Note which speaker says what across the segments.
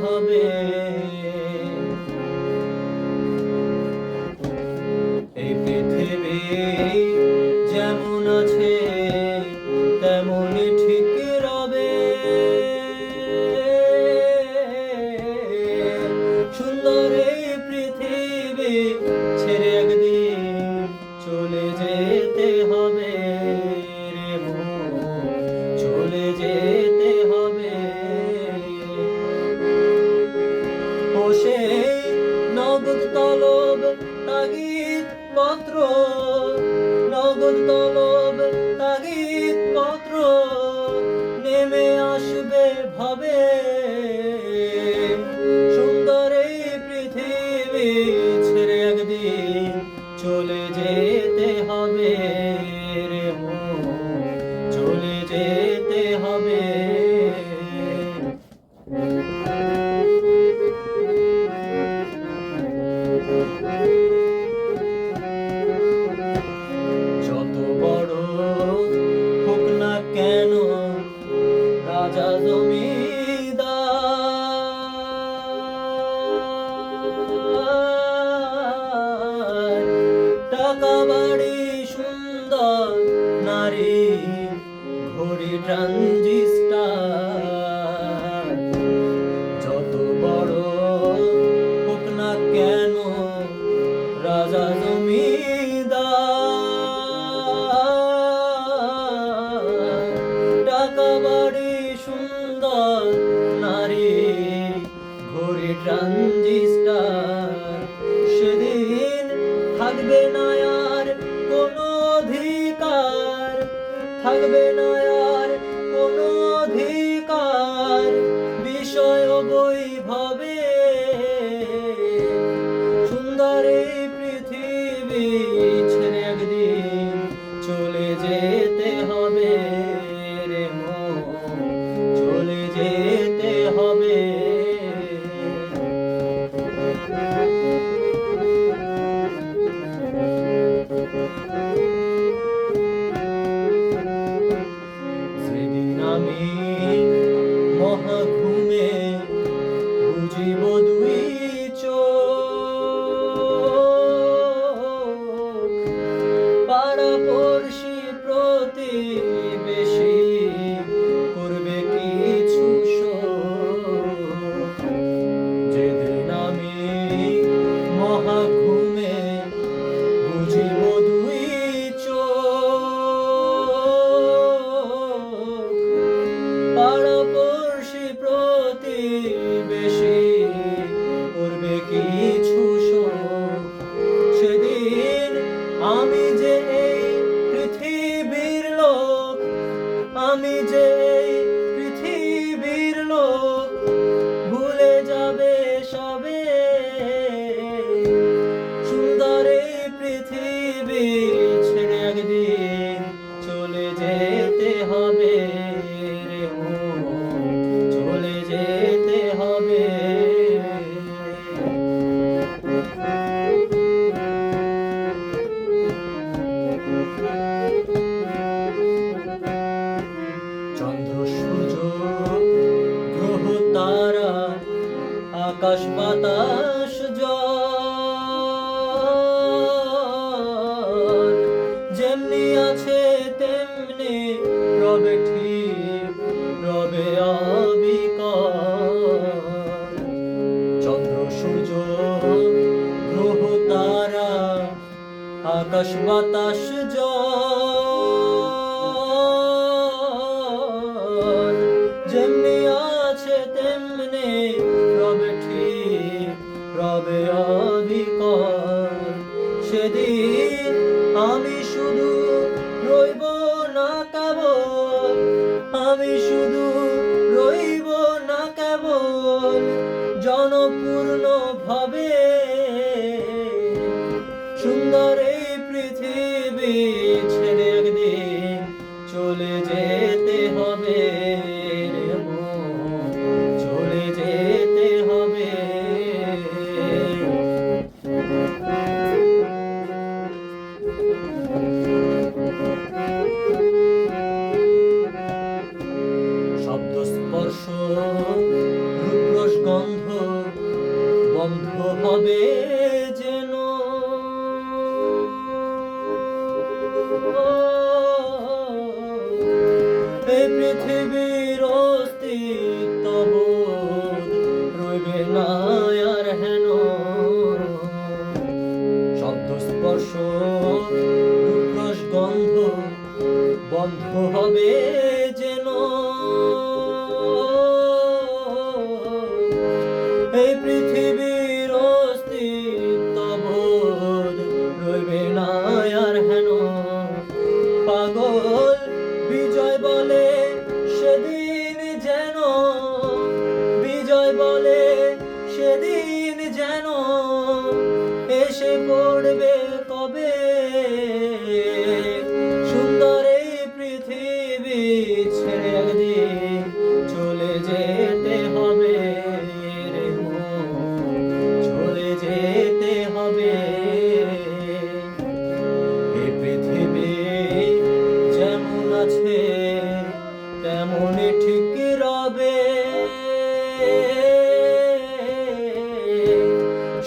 Speaker 1: হবে। এই পৃথিবী যেমন আছে তেমনই ঠিক রবে। সুন্দর এই পৃথিবী ছেড়ে একদিন চলে যেতে হবে রে মন, চলে যেতে হবে। ও সেই নগদ তলব তাগিদ পত্র, নগদ তলব তাগিদ পত্র নেমে আসবে ভাবে। সুন্দর এই পৃথিবী ছেড়ে একদিন চলে যেতে হবে রে মন, চলে যেতে হবে। যত বড় হোক না কেন রাজা জমিদার, টাকা বাড়ি সুন্দর নারী ঘড়ি ট্রানজিস্টার, যত বড় হোক না কেন রাজা জমিদার, টাকা বাড়ি সুন্দর নারী ঘড়ি ট্রানজিস্টার, সেদিন থাকবে না আর কোনো অধিকার, থাকবে না আর কোনো অধিকার বিষয় বৈভবে। সুন্দর এই পৃথিবী ছেড়ে একদিন চলে যেতে হবে রে মন, চলে যেতে হবে। সেদিন আমি মহাঘুমে বুঝিব দুই চোখ, পাড়াপড়শি প্রতিবেশী করবে কিছু শোক। যেদিন আমি মহাঘুমে বুঝিব দুই চোখ, পাড়াপড়শি প্রতিবেশী করবে কিছু শোক। সেদিন আমি যে এই পৃথিবীর লোক, আমি যে এই পৃথিবীর লোক ভুলে যাবে সবে। সুন্দর এই পৃথিবী ছেড়ে একদিন চলে যেতে হবে রে মন, চলে যেতে হবে। চন্দ্র সূর্য গ্রহ তারা আকাশ বাতাস জল যেমনি আছে তেমনি রবে ঠিক রবে অবিকল। চন্দ্র সূর্য গ্রহ তারা আকাশ বাতাস জল যেমনি আছে তেমনি রবে ঠিক রবে অবিকল। সেদিন আমি শুধু রইব না কেবল, আমি শুধু রইব না কেবল জনপূর্ণ ভাবে। সুন্দর এই পৃথিবী ছেড়ে একদিন চলে যেতে হবে রে মন, চলে যেতে হবে। শব্দ স্পর্শ রূপ রস গন্ধ বন্ধ হবে যেন। এই পৃথিবীর অস্তিত্ব বোধ রইবে না আর হেন। শব্দ স্পর্শ রূপরস গন্ধ বন্ধ হবে যেন। এই পৃথিবীর অস্তিত্ব বোধ রইবে না আর হেন। পাগল বিজয় বলে সেদিন যেন, বিজয় বলে সেদিন যেন এসে পড়বে কবে। সুন্দর এই পৃথিবী ছেড়ে একদিন চলে যেতে হবে রে মন, চলে যেতে হবে। এই পৃথিবী যেমন আছে তেমনই ঠিক রবে।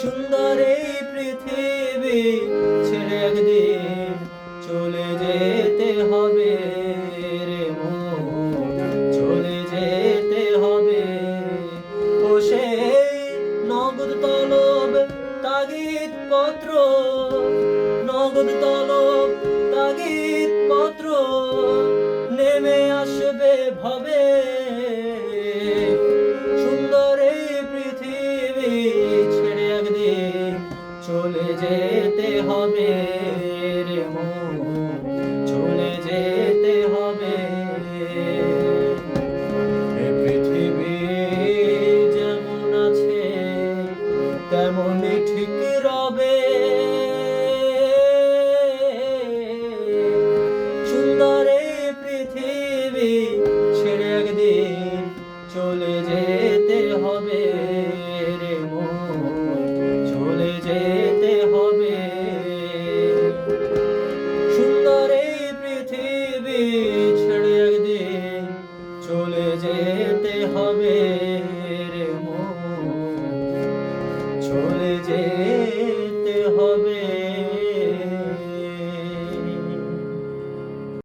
Speaker 1: সুন্দর এই পৃথিবী ছেড়ে একদিন চলে যেতে হবে রে মন, চলে যেতে হবে। ও সেই নগদ তলব তাগিদ পত্র, নগদ তলব তাগিদ পত্র নেমে আসবে ভবে। সুন্দর এই পৃথিবী ছেড়ে একদিন চলে যেতে হবে রে মন, চলে যেতে হবে। এই পৃথিবী যেমন আছে তেমনই ঠিক রবে। সুন্দর এই পৃথিবী ছেড়ে একদিন চলে যেতে হবে রে মন, চলে যেতে হবে। সুন্দর এই পৃথিবী ছেড়ে একদিন চলে যেতে হবে রে মন, চলে যেতে